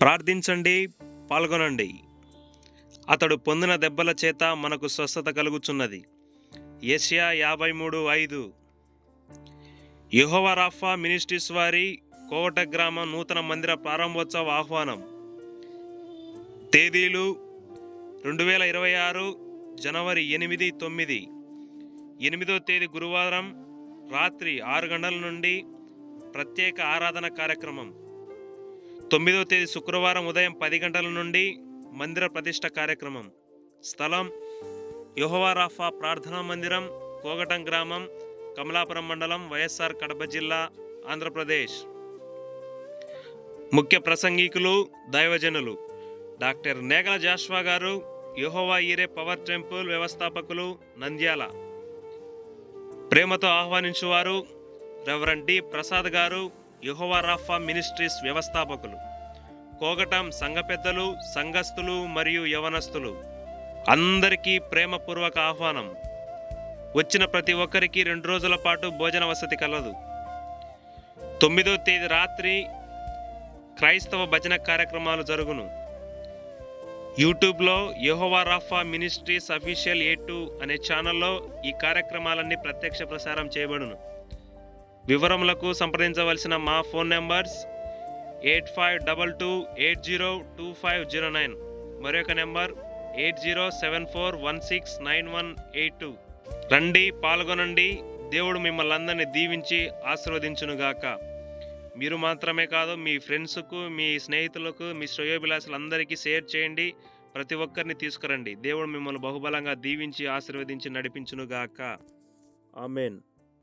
ప్రార్థించండి, పాల్గొనండి. అతడు పొందిన దెబ్బల చేత మనకు స్వస్థత కలుగుచున్నది. యెషయా 53:5. యెహోవా రాఫా మినిస్ట్రీస్ వారి కోవట గ్రామం నూతన మందిర ప్రారంభోత్సవ ఆహ్వానం. తేదీలు 2026 జనవరి 8, 9. 8వ తేదీ గురువారం రాత్రి 6 గంటల నుండి ప్రత్యేక ఆరాధన కార్యక్రమం. 9వ తేదీ శుక్రవారం ఉదయం 10 గంటల నుండి మందిర ప్రతిష్ఠ కార్యక్రమం. స్థలం యెహోవా రాఫా ప్రార్థనా మందిరం, కోగటం గ్రామం, కమలాపురం మండలం, వైఎస్ఆర్ కడప జిల్లా, ఆంధ్రప్రదేశ్. ముఖ్య ప్రసంగికులు, దైవజనులు డాక్టర్ నేగల జాషువా గారు, యెహోవా ఈరే పవర్ టెంపుల్ వ్యవస్థాపకులు, నంద్యాల. ప్రేమతో ఆహ్వానించువారు రెవరెండ్ డి ప్రసాద్ గారు, యెహోవా రాఫా మినిస్ట్రీస్ వ్యవస్థాపకులు. కోగటం సంఘ పెద్దలు, సంఘస్థులు మరియు యవనస్తులు అందరికీ ప్రేమపూర్వక ఆహ్వానం. వచ్చిన ప్రతి ఒక్కరికి 2 రోజుల పాటు భోజన వసతి కలదు. 9వ తేదీ రాత్రి క్రైస్తవ భజన కార్యక్రమాలు జరుగును. యూట్యూబ్లో యెహోవా రాఫా మినిస్ట్రీస్ అఫీషియల్ A2 అనే ఛానల్లో ఈ కార్యక్రమాలన్నీ ప్రత్యక్ష ప్రసారం చేయబడును. వివరములకు సంప్రదించవలసిన మా ఫోన్ నెంబర్స్ 8522802509, మరొక నెంబర్ 8074169182. రండి, పాల్గొనండి. దేవుడు మిమ్మల్ని అందరినీ దీవించి ఆశీర్వదించునుగాక. మీరు మాత్రమే కాదు, మీ ఫ్రెండ్స్కు, మీ స్నేహితులకు, మీ శ్రేయోభిలాషులందరికీ షేర్ చేయండి. ప్రతి ఒక్కరిని తీసుకురండి. దేవుడు మిమ్మల్ని బహుబలంగా దీవించి ఆశీర్వదించి నడిపించునుగాక. ఆమెన్.